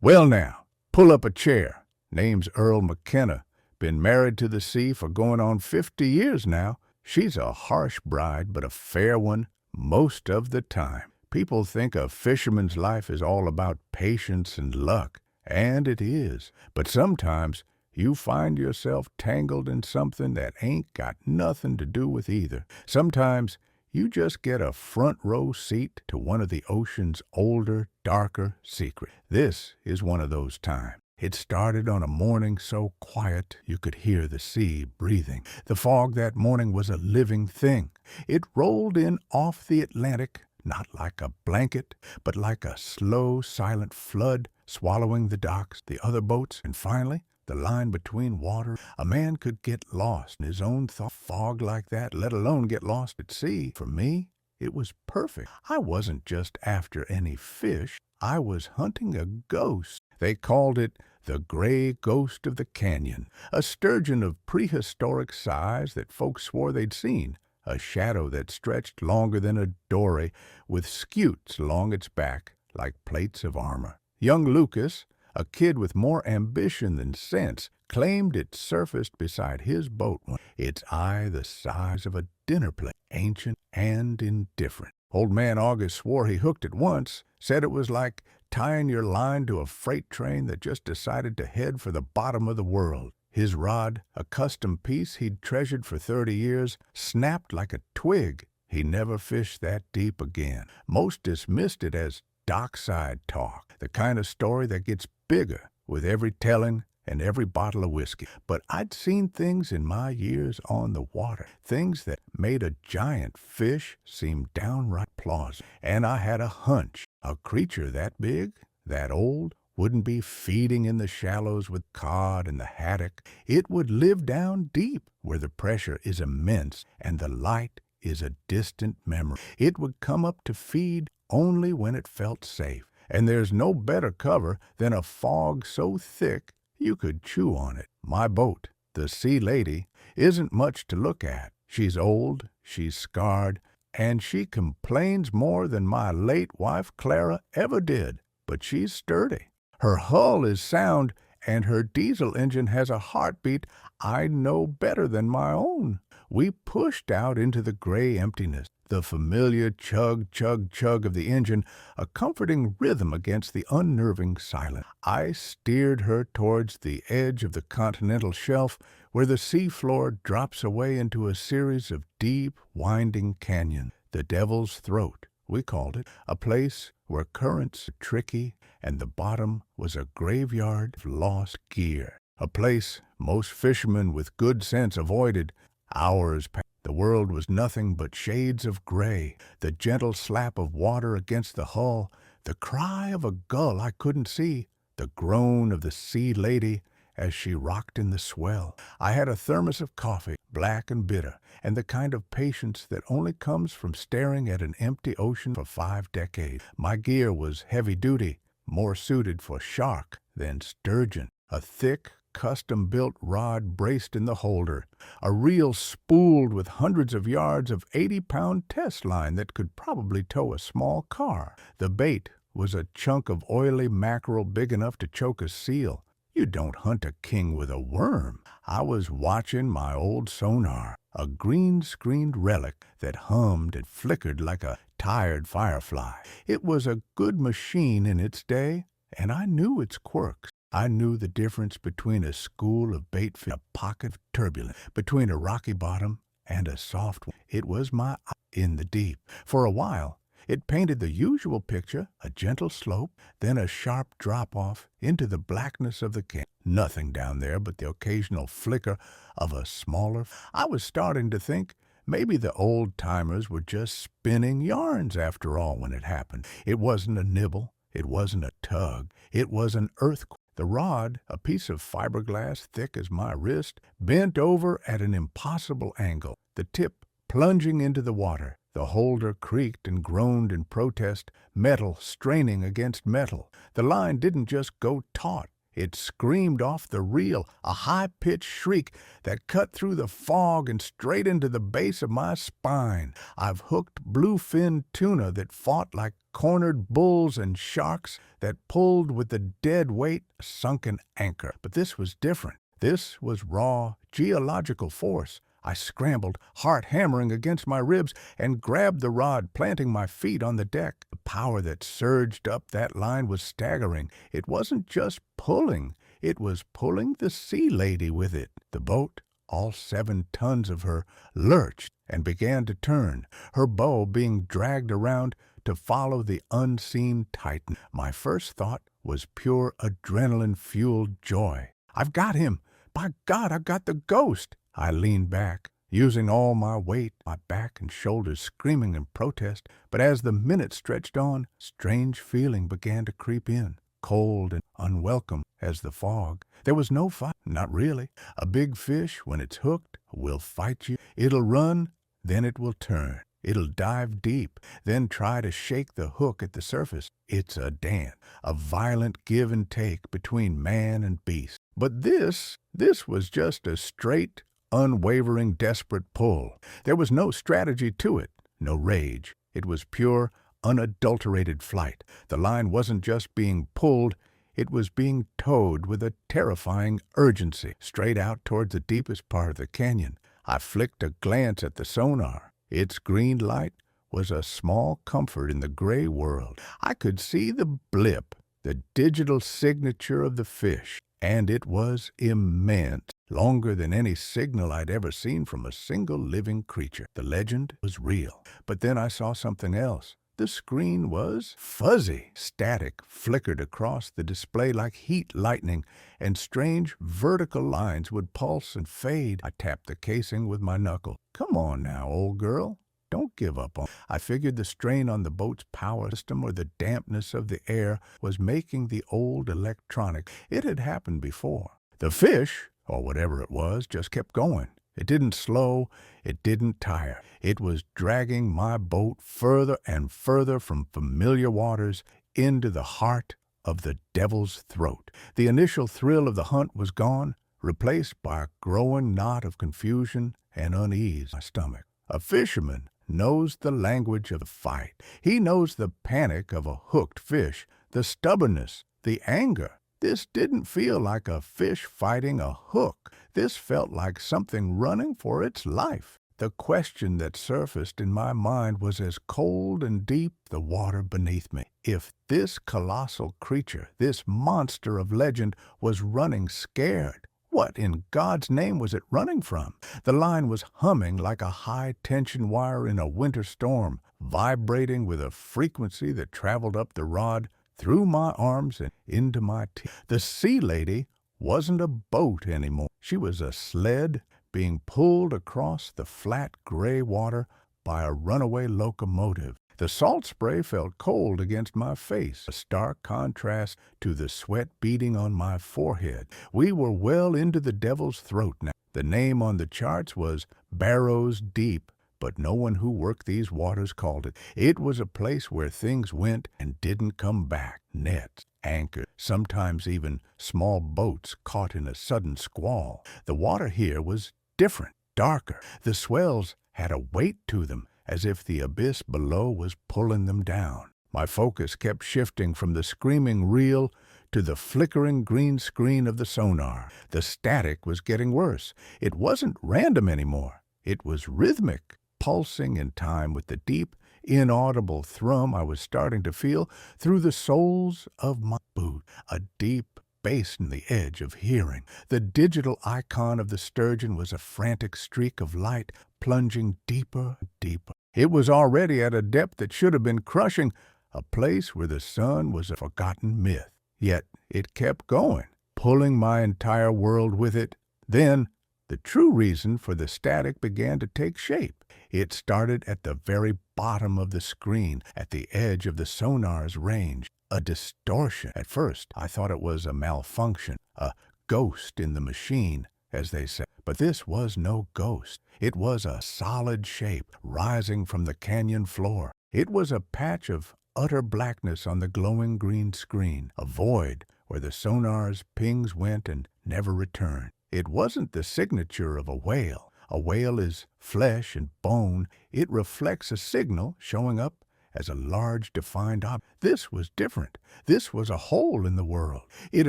Well now, pull up a chair. Name's Earl McKenna. Been married to the sea for going on 50 years now. She's a harsh bride, but a fair one most of the time. People think a fisherman's life is all about patience and luck, and it is. But sometimes you find yourself tangled in something that ain't got nothing to do with either. Sometimes you just get a front row seat to one of the ocean's older, darker secrets. This is one of those times. It started on a morning so quiet you could hear the sea breathing. The fog that morning was a living thing. It rolled in off the Atlantic, not like a blanket, but like a slow, silent flood, swallowing the docks, the other boats, and finally, the line between water. A man could get lost in his own thought. Fog like that, let alone get lost at sea. For me, it was perfect. I wasn't just after any fish. I was hunting a ghost. They called it the gray ghost of the canyon, a sturgeon of prehistoric size that folks swore they'd seen, a shadow that stretched longer than a dory with scutes along its back like plates of armor. Young Lucas, a kid with more ambition than sense, claimed it surfaced beside his boat, its eye the size of a dinner plate, ancient and indifferent. Old man August swore he hooked it once, said it was like tying your line to a freight train that just decided to head for the bottom of the world. His rod, a custom piece he'd treasured for 30 years, snapped like a twig. He never fished that deep again. Most dismissed it as dockside talk, the kind of story that gets bigger with every telling and every bottle of whiskey. But I'd seen things in my years on the water, things that made a giant fish seem downright plausible. And I had a hunch a creature that big, that old, wouldn't be feeding in the shallows with cod and the haddock. It would live down deep where the pressure is immense and the light is a distant memory. It would come up to feed only when it felt safe. And there's no better cover than a fog so thick you could chew on it. My boat, the Sea Lady, isn't much to look at. She's old, she's scarred, and she complains more than my late wife Clara ever did. But she's sturdy. Her hull is sound, and her diesel engine has a heartbeat I know better than my own. We pushed out into the gray emptiness, the familiar chug, chug, chug of the engine, a comforting rhythm against the unnerving silence. I steered her towards the edge of the continental shelf, where the seafloor drops away into a series of deep, winding canyons. The Devil's Throat, we called it, a place where currents were tricky and the bottom was a graveyard of lost gear. A place most fishermen with good sense avoided. Hours passed. The world was nothing but shades of gray, the gentle slap of water against the hull, the cry of a gull I couldn't see, the groan of the Sea Lady as she rocked in the swell. I had a thermos of coffee, black and bitter, and the kind of patience that only comes from staring at an empty ocean for 5 decades. My gear was heavy duty, more suited for shark than sturgeon. A thick, custom-built rod braced in the holder, a reel spooled with hundreds of yards of 80-pound test line that could probably tow a small car. The bait was a chunk of oily mackerel big enough to choke a seal. You don't hunt a king with a worm. I was watching my old Sonar, a green-screened relic that hummed and flickered like a tired firefly. It was a good machine in its day, and I knew its quirks. I knew the difference between a school of bait fish, a pocket of turbulence, between a rocky bottom and a soft one. It was my eye in the deep. For a while, it painted the usual picture, a gentle slope, then a sharp drop-off into the blackness of the canyon. Nothing down there but the occasional flicker of a smaller. I was starting to think maybe the old-timers were just spinning yarns after all when it happened. It wasn't a nibble. It wasn't a tug. It was an earthquake. The rod, a piece of fiberglass thick as my wrist, bent over at an impossible angle, the tip plunging into the water. The holder creaked and groaned in protest, metal straining against metal. The line didn't just go taut. It screamed off the reel, a high-pitched shriek that cut through the fog and straight into the base of my spine. I've hooked bluefin tuna that fought like cornered bulls and sharks that pulled with the dead weight of a sunken anchor. But this was different. This was raw geological force. I scrambled, heart hammering against my ribs, and grabbed the rod, planting my feet on the deck. The power that surged up that line was staggering. It wasn't just pulling, it was pulling the sea lady with it. The boat, all 7 tons of her, lurched and began to turn, her bow being dragged around to follow the unseen titan. My first thought was pure adrenaline-fueled joy. I've got him! By God, I've got the ghost! I leaned back, using all my weight, my back and shoulders screaming in protest. But as the minutes stretched on, strange feeling began to creep in, cold and unwelcome as the fog. There was no fight, not really. A big fish, when it's hooked, will fight you. It'll run, then it will turn. It'll dive deep, then try to shake the hook at the surface. It's a dance, a violent give and take between man and beast. But this was just a straight, unwavering, desperate pull. There was no strategy to it, no rage. It was pure, unadulterated flight. The line wasn't just being pulled, it was being towed with a terrifying urgency, straight out towards the deepest part of the canyon. I flicked a glance at the sonar. Its green light was a small comfort in the gray world. I could see the blip, the digital signature of the fish, and it was immense, longer than any signal I'd ever seen from a single living creature. The legend was real. But then I saw something else. The screen was fuzzy. Static flickered across the display like heat lightning, and strange vertical lines would pulse and fade. I tapped the casing with my knuckle. Come on now, old girl. Don't give up on. I figured the strain on the boat's power system or the dampness of the air was making the old electronic. It had happened before. The fish, or whatever it was, just kept going. It didn't slow, it didn't tire. It was dragging my boat further and further from familiar waters into the heart of the devil's throat. The initial thrill of the hunt was gone, replaced by a growing knot of confusion and unease in my stomach. A fisherman knows the language of the fight. He knows the panic of a hooked fish, the stubbornness, the anger. This didn't feel like a fish fighting a hook. This felt like something running for its life. The question that surfaced in my mind was as cold and deep the water beneath me. If this colossal creature, this monster of legend, was running scared, what in God's name was it running from? The line was humming like a high-tension wire in a winter storm, vibrating with a frequency that traveled up the rod, through my arms and into my teeth. The sea lady wasn't a boat anymore. She was a sled being pulled across the flat gray water by a runaway locomotive. The salt spray felt cold against my face, a stark contrast to the sweat beading on my forehead. We were well into the devil's throat now. The name on the charts was Barrows Deep, but no one who worked these waters called it. It was a place where things went and didn't come back. Nets, anchors, sometimes even small boats caught in a sudden squall. The water here was different, darker. The swells had a weight to them, as if the abyss below was pulling them down. My focus kept shifting from the screaming reel to the flickering green screen of the sonar. The static was getting worse. It wasn't random anymore. It was rhythmic, pulsing in time with the deep, inaudible thrum I was starting to feel through the soles of my boot, a deep bass in the edge of hearing. The digital icon of the Sturgeon was a frantic streak of light, plunging deeper and deeper. It was already at a depth that should have been crushing, a place where the sun was a forgotten myth. Yet it kept going, pulling my entire world with it. Then the true reason for the static began to take shape. It started at the very bottom of the screen, at the edge of the sonar's range. A distortion. At first, I thought it was a malfunction, a ghost in the machine, as they say. But this was no ghost. It was a solid shape rising from the canyon floor. It was a patch of utter blackness on the glowing green screen, a void where the sonar's pings went and never returned. It wasn't the signature of a whale. A whale is flesh and bone. It reflects a signal showing up as a large defined object. This was different. This was a hole in the world. It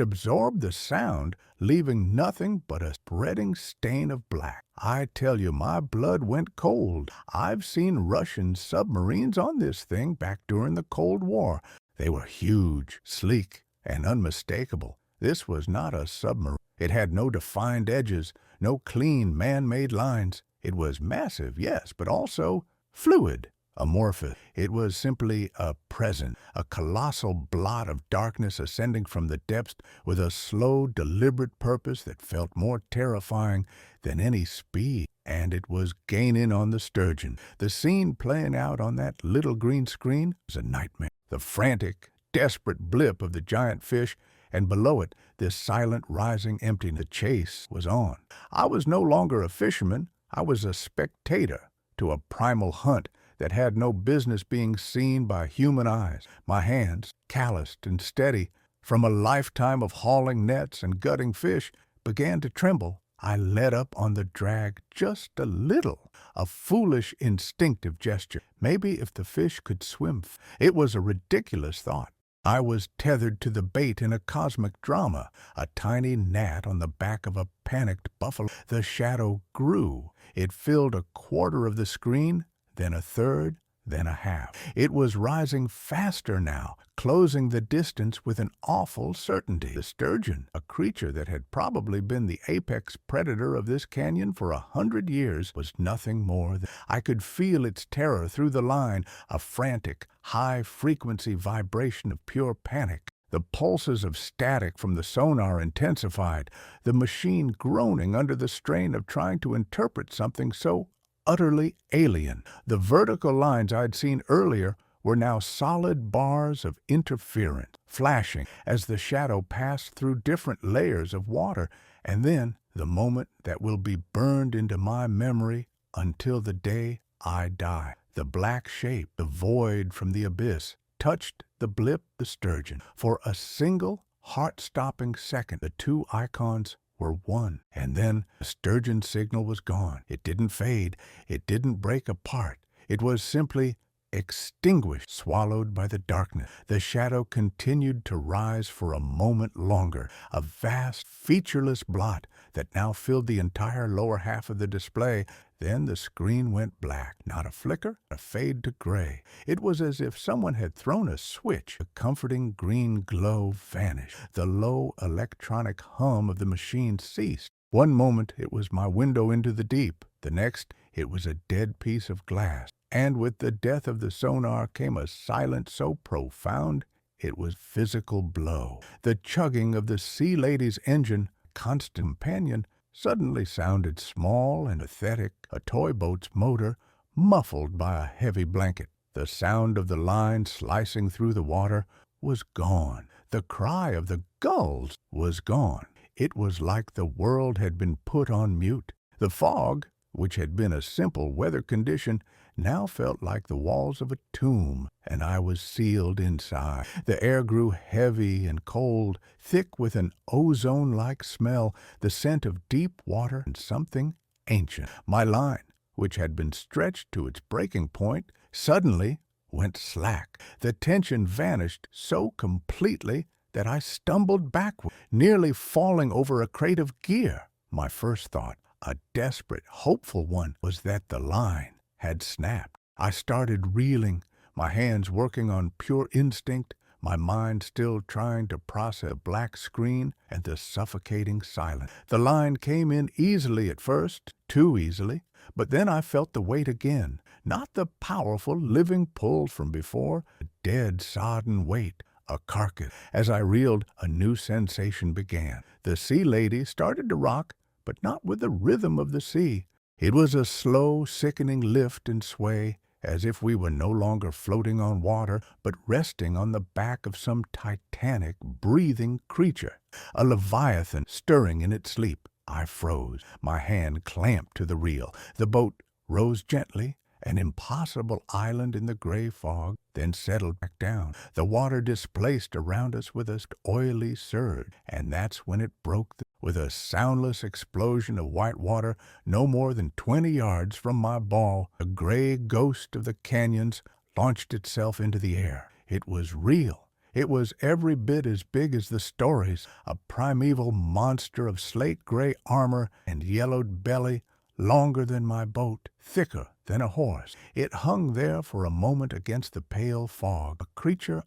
absorbed the sound, leaving nothing but a spreading stain of black. I tell you, my blood went cold. I've seen Russian submarines on this thing back during the Cold War. They were huge, sleek, and unmistakable. This was not a submarine. It had no defined edges, no clean man-made lines. It was massive, yes, but also fluid, amorphous. It was simply a presence, a colossal blot of darkness ascending from the depths with a slow, deliberate purpose that felt more terrifying than any speed. And it was gaining on the Sturgeon. The scene playing out on that little green screen was a nightmare. The frantic, desperate blip of the giant fish, and below it, this silent, rising emptiness. The chase was on. I was no longer a fisherman. I was a spectator to a primal hunt that had no business being seen by human eyes. My hands, calloused and steady from a lifetime of hauling nets and gutting fish, began to tremble. I let up on the drag just a little, a foolish, instinctive gesture. Maybe if the fish could swim. It was a ridiculous thought. I was tethered to the bait in a cosmic drama, a tiny gnat on the back of a panicked buffalo. The shadow grew. It filled a quarter of the screen, then a third, then a half. It was rising faster now, closing the distance with an awful certainty. The sturgeon, a creature that had probably been the apex predator of this canyon for 100 years, was nothing more than... I could feel its terror through the line, a frantic, high-frequency vibration of pure panic. The pulses of static from the sonar intensified, the machine groaning under the strain of trying to interpret something so utterly alien. The vertical lines I'd seen earlier were now solid bars of interference, flashing as the shadow passed through different layers of water, and then the moment that will be burned into my memory until the day I die. The black shape, the void from the abyss, touched the blip, the sturgeon. For a single, heart-stopping second, the two icons were one, and then the sturgeon signal was gone. It didn't fade. It didn't break apart. It was simply extinguished, swallowed by the darkness. The shadow continued to rise for a moment longer, a vast, featureless blot that now filled the entire lower half of the display. Then the screen went black. Not a flicker, a fade to gray. It was as if someone had thrown a switch. The comforting green glow vanished. The low electronic hum of the machine ceased. One moment it was my window into the deep. The next it was a dead piece of glass. And with the death of the sonar came a silence so profound it was physical blow. The chugging of the Sea Lady's engine, constant companion, suddenly sounded small and pathetic, a toy boat's motor muffled by a heavy blanket. The sound of the line slicing through the water was gone. The cry of the gulls was gone. It was like the world had been put on mute. The fog, which had been a simple weather condition, now felt like the walls of a tomb, and I was sealed inside. The air grew heavy and cold, thick with an ozone-like smell, the scent of deep water and something ancient. My line, which had been stretched to its breaking point, suddenly went slack. The tension vanished so completely that I stumbled backward, nearly falling over a crate of gear. My first thought, a desperate, hopeful one, was that the line had snapped. I started reeling, my hands working on pure instinct, my mind still trying to process the black screen and the suffocating silence. The line came in easily at first, too easily, but then I felt the weight again, not the powerful, living pull from before, a dead, sodden weight, a carcass. As I reeled, a new sensation began. The Sea Lady started to rock, but not with the rhythm of the sea. It was a slow, sickening lift and sway, as if we were no longer floating on water, but resting on the back of some titanic, breathing creature, a leviathan stirring in its sleep. I froze, my hand clamped to the reel. The boat rose gently, an impossible island in the gray fog, then settled back down. The water displaced around us with a oily surge, and that's when it broke with a soundless explosion of white water no more than 20 yards from my ball. The gray ghost of the canyons launched itself into the air. It was real. It was every bit as big as the stories, a primeval monster of slate-gray armor and yellowed belly, longer than my boat, thicker than a horse. It hung there for a moment against the pale fog, a creature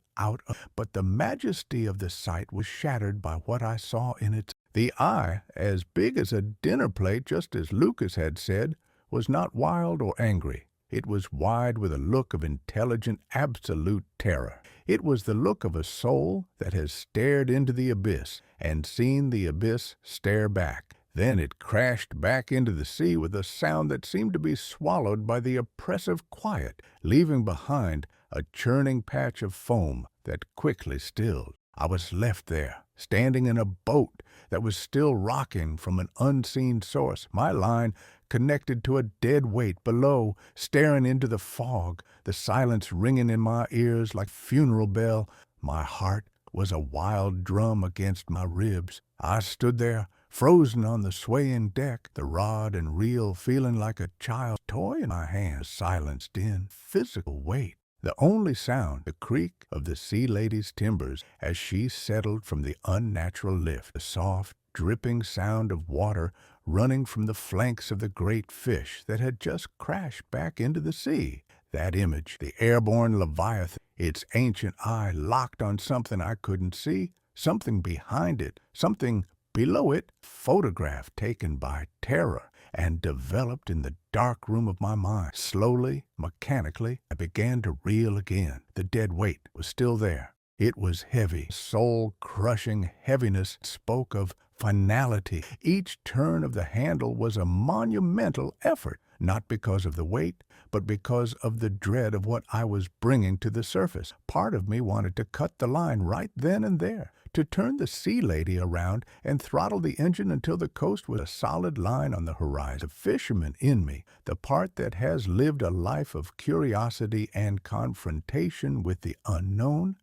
but the majesty of the sight was shattered by what I saw in it. The eye, as big as a dinner plate, just as Lucas had said, was not wild or angry. It was wide with a look of intelligent, absolute terror. It was the look of a soul that has stared into the abyss and seen the abyss stare back. Then it crashed back into the sea with a sound that seemed to be swallowed by the oppressive quiet, leaving behind a churning patch of foam that quickly stilled. I was left there, standing in a boat that was still rocking from an unseen source, my line connected to a dead weight below, staring into the fog, the silence ringing in my ears like a funeral bell. My heart was a wild drum against my ribs. I stood there, frozen on the swaying deck, the rod and reel feeling like a child's toy in my hand, silenced in physical weight. The only sound, the creak of the sea lady's timbers as she settled from the unnatural lift, the soft, dripping sound of water running from the flanks of the great fish that had just crashed back into the sea. That image, the airborne leviathan, its ancient eye locked on something I couldn't see, something behind it, something below it, photograph taken by terror and developed in the dark room of my mind. Slowly, mechanically, I began to reel again. The dead weight was still there. It was heavy. Soul-crushing heaviness spoke of finality. Each turn of the handle was a monumental effort, not because of the weight, but because of the dread of what I was bringing to the surface. Part of me wanted to cut the line right then and there, to turn the sea lady around and throttle the engine until the coast was a solid line on the horizon. The fisherman in me, the part that has lived a life of curiosity and confrontation with the unknown,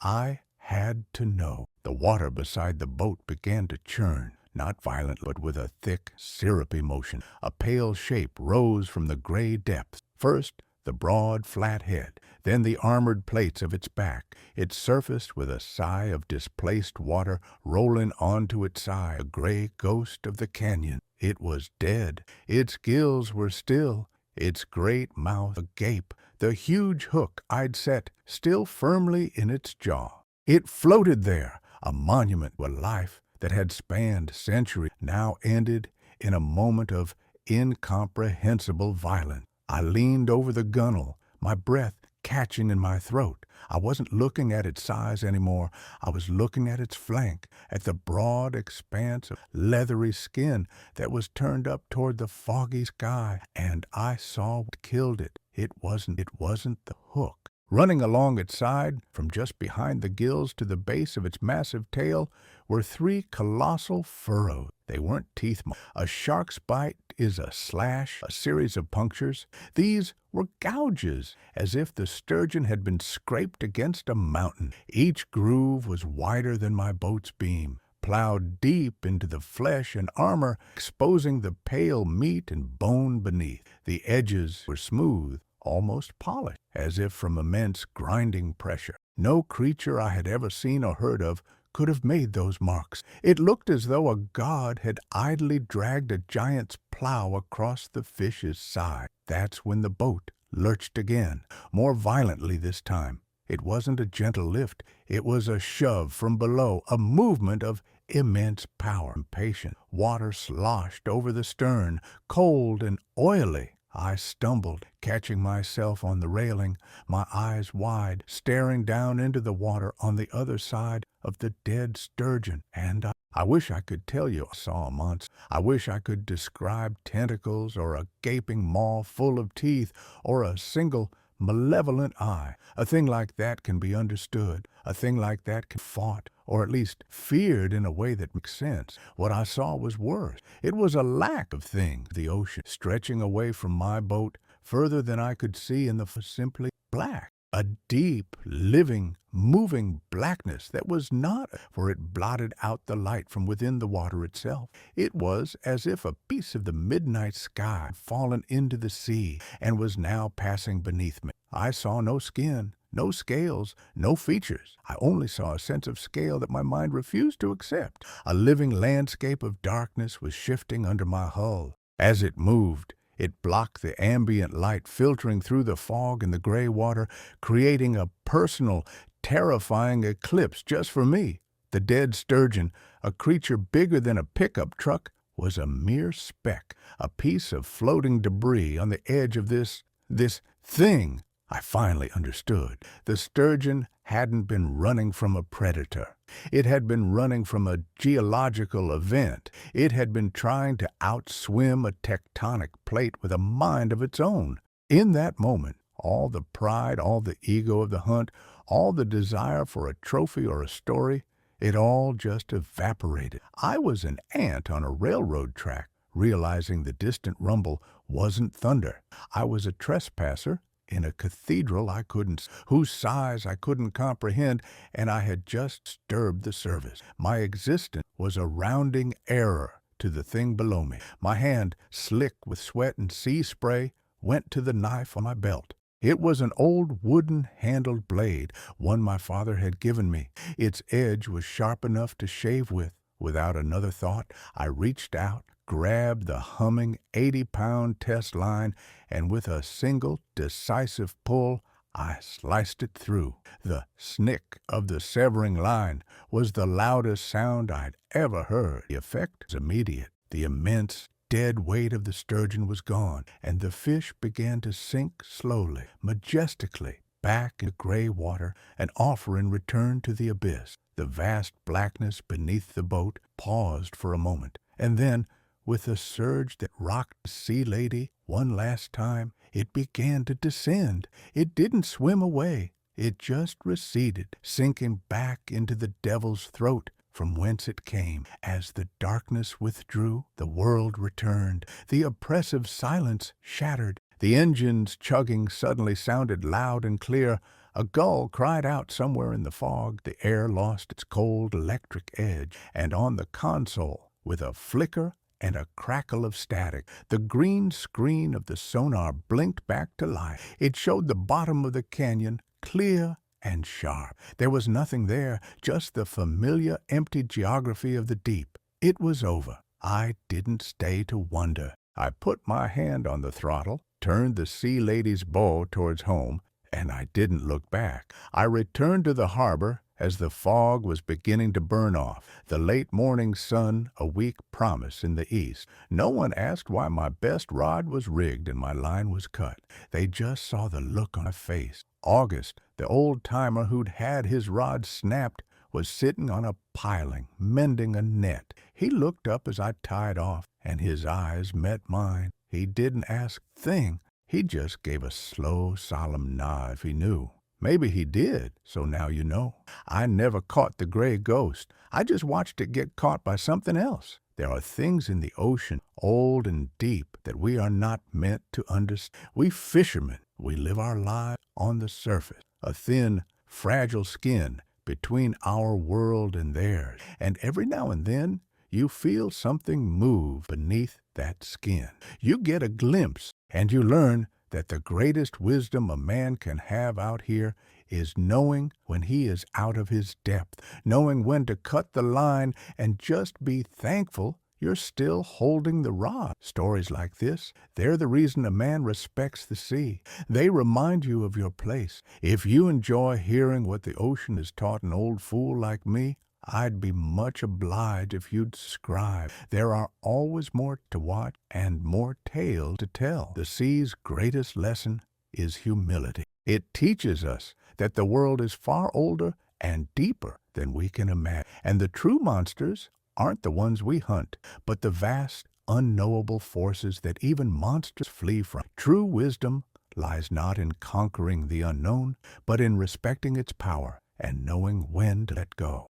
I had to know. The water beside the boat began to churn, not violently, but with a thick, syrupy motion. A pale shape rose from the gray depths. First, the broad, flat head, then the armored plates of its back. It surfaced with a sigh of displaced water rolling onto its side, a gray ghost of the canyon. It was dead. Its gills were still, its great mouth agape, the huge hook I'd set still firmly in its jaw. It floated there, a monument to a life that had spanned centuries, now ended in a moment of incomprehensible violence. I leaned over the gunwale, my breath catching in my throat. I wasn't looking at its size anymore. I was looking at its flank, at the broad expanse of leathery skin that was turned up toward the foggy sky, and I saw what killed it. It wasn't the hook. Running along its side, from just behind the gills to the base of its massive tail, were 3 colossal furrows. They weren't teeth marks. A shark's bite is a slash, a series of punctures. These were gouges, as if the sturgeon had been scraped against a mountain. Each groove was wider than my boat's beam, plowed deep into the flesh and armor, exposing the pale meat and bone beneath. The edges were smooth, almost polished, as if from immense grinding pressure. No creature I had ever seen or heard of could have made those marks. It looked as though a god had idly dragged a giant's plow across the fish's side. That's when the boat lurched again, more violently this time. It wasn't a gentle lift. It was a shove from below, a movement of immense power. Impatient, water sloshed over the stern, cold and oily. I stumbled, catching myself on the railing, my eyes wide, staring down into the water on the other side of the dead sturgeon. And I wish I could tell you I saw a monster. I wish I could describe tentacles or a gaping maw full of teeth or a single malevolent eye. A thing like that can be understood. A thing like that can be fought, or at least feared in a way that makes sense. What I saw was worse. It was a lack of things. The ocean, stretching away from my boat, further than I could see in the simply black. A deep, living, moving blackness that was not, for it blotted out the light from within the water itself. It was as if a piece of the midnight sky had fallen into the sea and was now passing beneath me. I saw no skin, no scales, no features. I only saw a sense of scale that my mind refused to accept. A living landscape of darkness was shifting under my hull. As it moved, it blocked the ambient light filtering through the fog and the gray water, creating a personal, terrifying eclipse just for me. The dead sturgeon, a creature bigger than a pickup truck, was a mere speck, a piece of floating debris on the edge of this thing. I finally understood. The sturgeon hadn't been running from a predator. It had been running from a geological event. It had been trying to outswim a tectonic plate with a mind of its own. In that moment, all the pride, all the ego of the hunt, all the desire for a trophy or a story, it all just evaporated. I was an ant on a railroad track, realizing the distant rumble wasn't thunder. I was a trespasser in a cathedral whose size I couldn't comprehend, and I had just disturbed the service. My existence was a rounding error to the thing below me. My hand, slick with sweat and sea spray, went to the knife on my belt. It was an old wooden-handled blade, one my father had given me. Its edge was sharp enough to shave with. Without another thought, I reached out, grabbed the humming 80-pound test line, and with a single decisive pull, I sliced it through. The snick of the severing line was the loudest sound I'd ever heard. The effect was immediate. The immense, dead weight of the sturgeon was gone, and the fish began to sink slowly, majestically, back into gray water and offer in return to the abyss. The vast blackness beneath the boat paused for a moment, and then, with a surge that rocked the sea lady one last time, it began to descend. It didn't swim away. It just receded, sinking back into the devil's throat from whence it came. As the darkness withdrew, the world returned. The oppressive silence shattered. The engine's chugging suddenly sounded loud and clear. A gull cried out somewhere in the fog. The air lost its cold electric edge, and on the console, with a flicker and a crackle of static, the green screen of the sonar blinked back to life. It showed the bottom of the canyon, clear and sharp. There was nothing there, just the familiar empty geography of the deep. It was over. I didn't stay to wonder. I put my hand on the throttle, turned the sea lady's bow towards home, and I didn't look back. I returned to the harbor as the fog was beginning to burn off, the late morning sun a weak promise in the east. No one asked why my best rod was rigged and my line was cut. They just saw the look on my face. August, the old-timer who'd had his rod snapped, was sitting on a piling, mending a net. He looked up as I tied off, and his eyes met mine. He didn't ask a thing. He just gave a slow, solemn nod if he knew. Maybe he did, so now you know. I never caught the gray ghost. I just watched it get caught by something else. There are things in the ocean, old and deep, that we are not meant to understand. We fishermen, we live our lives on the surface, a thin, fragile skin between our world and theirs. And every now and then, you feel something move beneath that skin. You get a glimpse, and you learn that the greatest wisdom a man can have out here is knowing when he is out of his depth, knowing when to cut the line and just be thankful you're still holding the rod. Stories like this, they're the reason a man respects the sea. They remind you of your place. If you enjoy hearing what the ocean has taught an old fool like me, I'd be much obliged if you'd subscribe. There are always more to watch and more tales to tell. The sea's greatest lesson is humility. It teaches us that the world is far older and deeper than we can imagine. And the true monsters aren't the ones we hunt, but the vast, unknowable forces that even monsters flee from. True wisdom lies not in conquering the unknown, but in respecting its power and knowing when to let go.